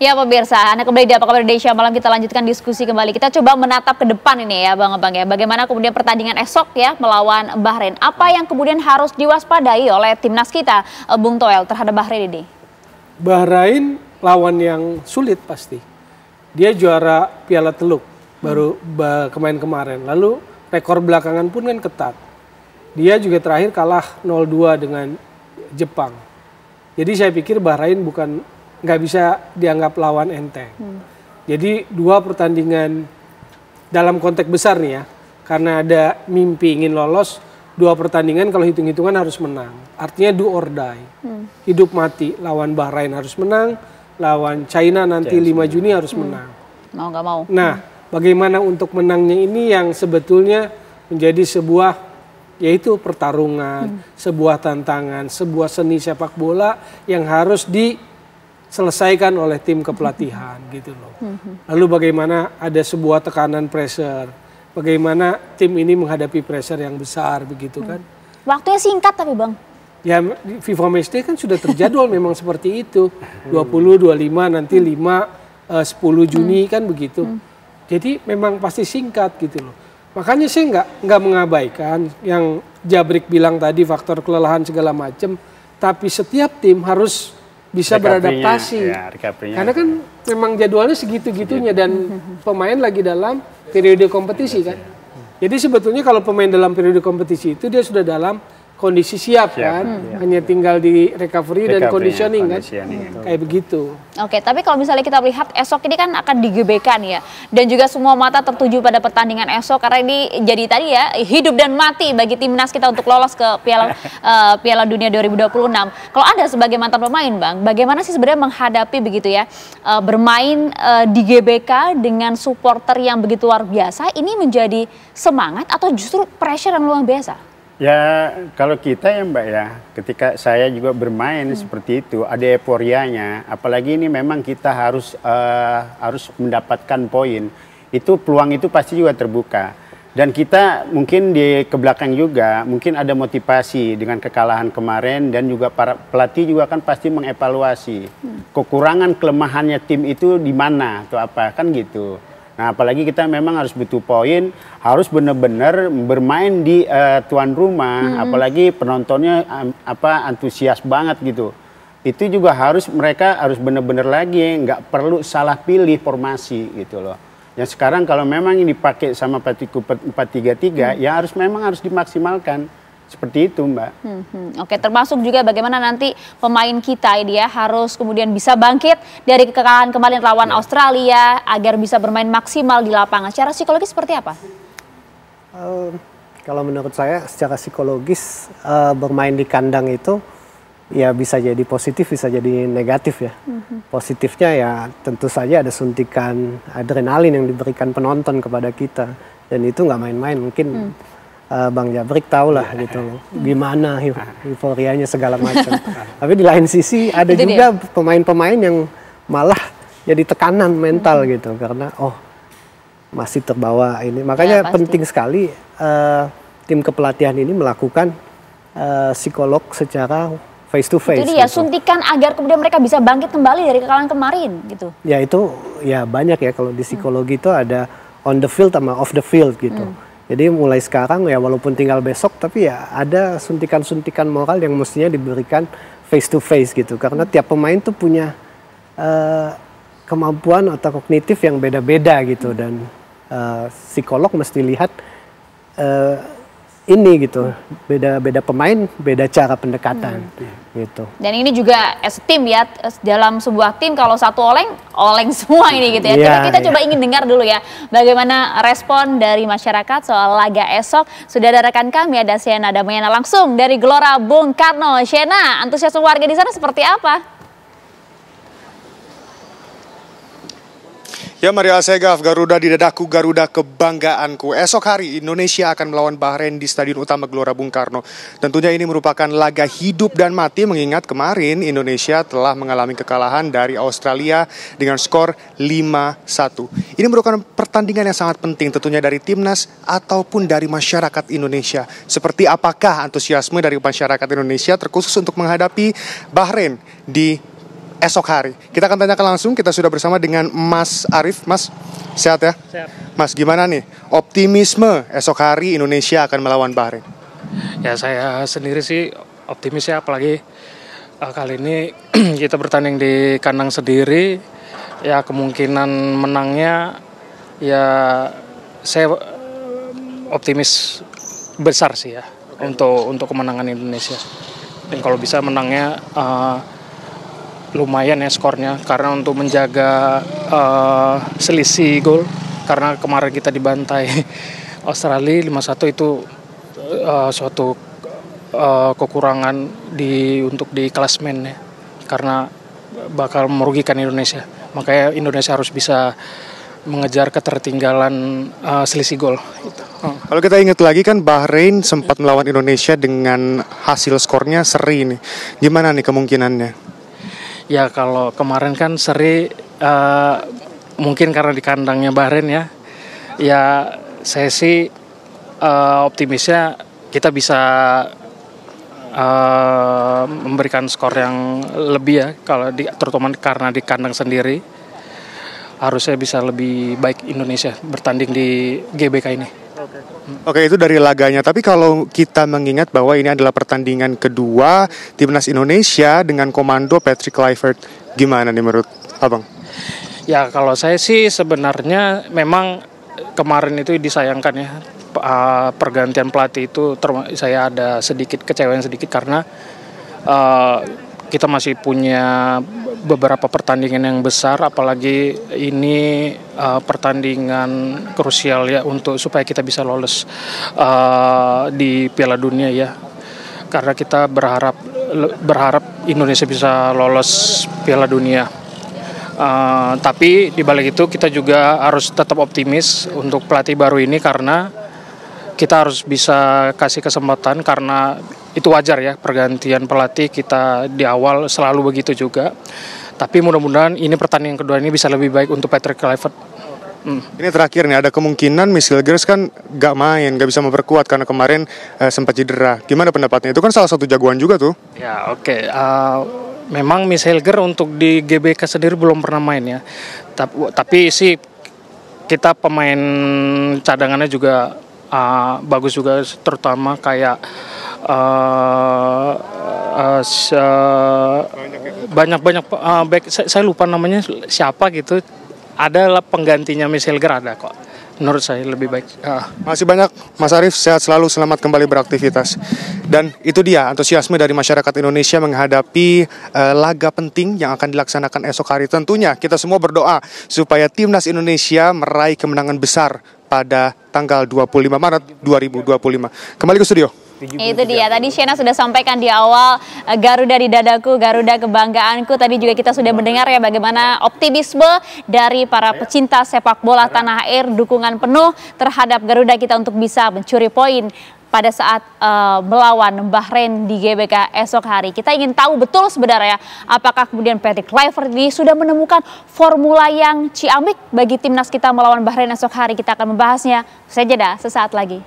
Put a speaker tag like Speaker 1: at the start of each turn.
Speaker 1: Ya pemirsa, Anda kembali di Apa Kabar Indonesia Malam, kita lanjutkan diskusi kembali. Kita coba menatap ke depan ini ya Bang ya. Bagaimana kemudian pertandingan esok ya melawan Bahrain. Apa yang kemudian harus diwaspadai oleh timnas kita, Bung Toel, terhadap Bahrain ini?
Speaker 2: Bahrain lawan yang sulit pasti. Dia juara Piala Teluk baru kemarin. Lalu rekor belakangan pun kan ketat. Dia juga terakhir kalah 0-2 dengan Jepang. Jadi saya pikir Bahrain nggak bisa dianggap lawan enteng. Jadi dua pertandingan dalam konteks besar nih ya, karena ada mimpi ingin lolos, dua pertandingan kalau hitung-hitungan harus menang. Artinya do or die, hidup mati. Lawan Bahrain harus menang, lawan China nanti 5 Juni harus menang.
Speaker 1: Mau nggak mau.
Speaker 2: Nah, bagaimana untuk menangnya ini yang sebetulnya menjadi sebuah yaitu pertarungan, sebuah tantangan, sebuah seni sepak bola yang harus diselesaikan oleh tim kepelatihan gitu loh. Lalu bagaimana ada sebuah tekanan pressure, bagaimana tim ini menghadapi pressure yang besar begitu kan.
Speaker 1: Waktunya singkat tapi Bang.
Speaker 2: Ya FIFA Matchday kan sudah terjadwal memang seperti itu. 20, 25, nanti 5, 10 Juni kan begitu. Jadi memang pasti singkat gitu loh. Makanya saya nggak mengabaikan yang Jabrik bilang tadi faktor kelelahan segala macam. Tapi setiap tim harus bisa beradaptasi. Ya, karena kan memang jadwalnya segitu-gitunya dan pemain lagi dalam periode kompetisi kan. Jadi sebetulnya kalau pemain dalam periode kompetisi itu dia sudah dalam kondisi siap kan, hanya tinggal di recovery dan conditioning kan, kayak begitu.
Speaker 1: Oke, tapi kalau misalnya kita lihat esok ini kan akan digebekan ya, dan juga semua mata tertuju pada pertandingan esok karena ini jadi tadi ya hidup dan mati bagi timnas kita untuk lolos ke Piala Dunia 2026. Kalau Anda sebagai mantan pemain Bang, bagaimana sih sebenarnya menghadapi begitu ya bermain di GBK dengan supporter yang begitu luar biasa? Ini menjadi semangat atau justru pressure yang luar biasa?
Speaker 3: Ya kalau kita ya Mbak ya, ketika saya juga bermain seperti itu ada euforianya, apalagi ini memang kita harus mendapatkan poin, itu peluang itu pasti juga terbuka. Dan kita mungkin di kebelakang juga mungkin ada motivasi dengan kekalahan kemarin dan juga para pelatih juga kan pasti mengevaluasi kekurangan kelemahannya tim itu di mana atau apa kan gitu. Nah, apalagi kita memang harus butuh poin, harus benar-benar bermain di tuan rumah, apalagi penontonnya antusias banget gitu. Itu juga mereka harus benar-benar lagi nggak perlu salah pilih formasi gitu loh. Yang sekarang kalau memang ini dipakai sama Patiku 4-3-3 ya memang harus dimaksimalkan. Seperti itu Mbak.
Speaker 1: Oke, termasuk juga bagaimana nanti pemain kita ini ya harus kemudian bisa bangkit dari kekalahan kemarin lawan Australia agar bisa bermain maksimal di lapangan. Secara psikologis seperti apa?
Speaker 4: Kalau menurut saya secara psikologis bermain di kandang itu ya bisa jadi positif bisa jadi negatif ya. Positifnya ya tentu saja ada suntikan adrenalin yang diberikan penonton kepada kita dan itu nggak main-main mungkin. Bang Jabrik tahu lah gitu gimana euforianya segala macam. Tapi di lain sisi ada itu juga pemain-pemain yang malah jadi tekanan mental gitu karena masih terbawa ini. Makanya penting sekali tim kepelatihan ini melakukan psikolog secara face to face.
Speaker 1: Itu dia suntikan agar kemudian mereka bisa bangkit kembali dari kekalahan kemarin gitu.
Speaker 4: Ya itu ya banyak ya kalau di psikologi itu ada on the field sama off the field gitu. Jadi mulai sekarang ya walaupun tinggal besok tapi ya ada suntikan-suntikan moral yang mestinya diberikan face to face gitu. Karena tiap pemain tuh punya kemampuan atau kognitif yang beda-beda gitu. Dan psikolog mesti lihat ini gitu. Beda-beda pemain, beda cara pendekatan gitu. Dan
Speaker 1: ini juga as team ya, dalam sebuah tim kalau satu oleng semua ini gitu ya. Kita coba ingin dengar dulu ya bagaimana respon dari masyarakat soal laga esok. Sudah ada rekan kami, ada Shena Damayana langsung dari Gelora Bung Karno. Shena, antusiasme warga di sana seperti apa?
Speaker 5: Ya Maria Segaf, Garuda di dadaku, Garuda kebanggaanku. Esok hari Indonesia akan melawan Bahrain di Stadion Utama Gelora Bung Karno. Tentunya ini merupakan laga hidup dan mati mengingat kemarin Indonesia telah mengalami kekalahan dari Australia dengan skor 5-1. Ini merupakan pertandingan yang sangat penting tentunya dari timnas ataupun dari masyarakat Indonesia. Seperti apakah antusiasme dari masyarakat Indonesia terkhusus untuk menghadapi Bahrain di esok hari. Kita akan tanyakan langsung, kita sudah bersama dengan Mas Arief. Mas, sehat ya?
Speaker 6: Sehat.
Speaker 5: Mas, gimana nih optimisme esok hari Indonesia akan melawan Bahrain?
Speaker 6: Ya saya sendiri sih optimis ya, apalagi kali ini kita bertanding di kandang sendiri. Ya kemungkinan menangnya ya saya optimis besar sih ya untuk kemenangan Indonesia. Dan kalau bisa menangnya lumayan ya skornya, karena untuk menjaga selisih gol, karena kemarin kita dibantai Australia 5-1 itu suatu kekurangan untuk di klasmen ya, karena bakal merugikan Indonesia. Makanya Indonesia harus bisa mengejar ketertinggalan selisih gol.
Speaker 5: Kalau kita ingat lagi kan Bahrain sempat melawan Indonesia dengan hasil skornya seri nih. Gimana nih kemungkinannya?
Speaker 6: Ya kalau kemarin kan seri mungkin karena di kandangnya Bahrain ya. Ya saya sih optimisnya kita bisa memberikan skor yang lebih ya, kalau terutama karena di kandang sendiri harusnya bisa lebih baik Indonesia bertanding di GBK ini.
Speaker 5: Oke, itu dari laganya. Tapi kalau kita mengingat bahwa ini adalah pertandingan kedua Timnas Indonesia dengan komando Patrick Kluivert, gimana nih menurut Abang?
Speaker 6: Ya kalau saya sih sebenarnya memang kemarin itu disayangkan ya, pergantian pelatih itu saya ada sedikit kecewaan karena kita masih punya beberapa pertandingan yang besar, apalagi ini pertandingan krusial ya supaya kita bisa lolos di Piala Dunia ya, karena kita berharap Indonesia bisa lolos Piala Dunia. Tapi di balik itu kita juga harus tetap optimis untuk pelatih baru ini, karena kita harus bisa kasih kesempatan, karena itu wajar ya, pergantian pelatih kita di awal selalu begitu juga. Tapi mudah-mudahan ini pertandingan kedua ini bisa lebih baik untuk Patrick Kluivert.
Speaker 5: Ini terakhir nih, ada kemungkinan Miss Hilgers kan gak bisa memperkuat karena kemarin sempat cedera. Gimana pendapatnya? Itu kan salah satu jagoan juga tuh.
Speaker 6: Ya oke. Memang Miss Hilger untuk di GBK sendiri belum pernah main ya. Tapi sih kita pemain cadangannya juga bagus juga, terutama kayak banyak back, saya lupa namanya siapa gitu, adalah penggantinya Miss Hilger ada kok. Menurut saya lebih baik.
Speaker 5: Masih banyak Mas Arief, sehat selalu, selamat kembali beraktivitas. Dan itu dia antusiasme dari masyarakat Indonesia menghadapi laga penting yang akan dilaksanakan esok hari. Tentunya kita semua berdoa supaya Timnas Indonesia meraih kemenangan besar pada tanggal 25 Maret 2025. Kembali ke studio.
Speaker 1: Itu dia, tadi Shena sudah sampaikan di awal, Garuda di dadaku, Garuda kebanggaanku. Tadi juga kita sudah mendengar ya bagaimana optimisme dari para pecinta sepak bola tanah air, dukungan penuh terhadap Garuda kita untuk bisa mencuri poin pada saat melawan Bahrain di GBK esok hari. Kita ingin tahu betul sebenarnya apakah kemudian Patrick Kluivert ini sudah menemukan formula yang ciamik bagi timnas kita melawan Bahrain esok hari. Kita akan membahasnya usai jeda sesaat lagi.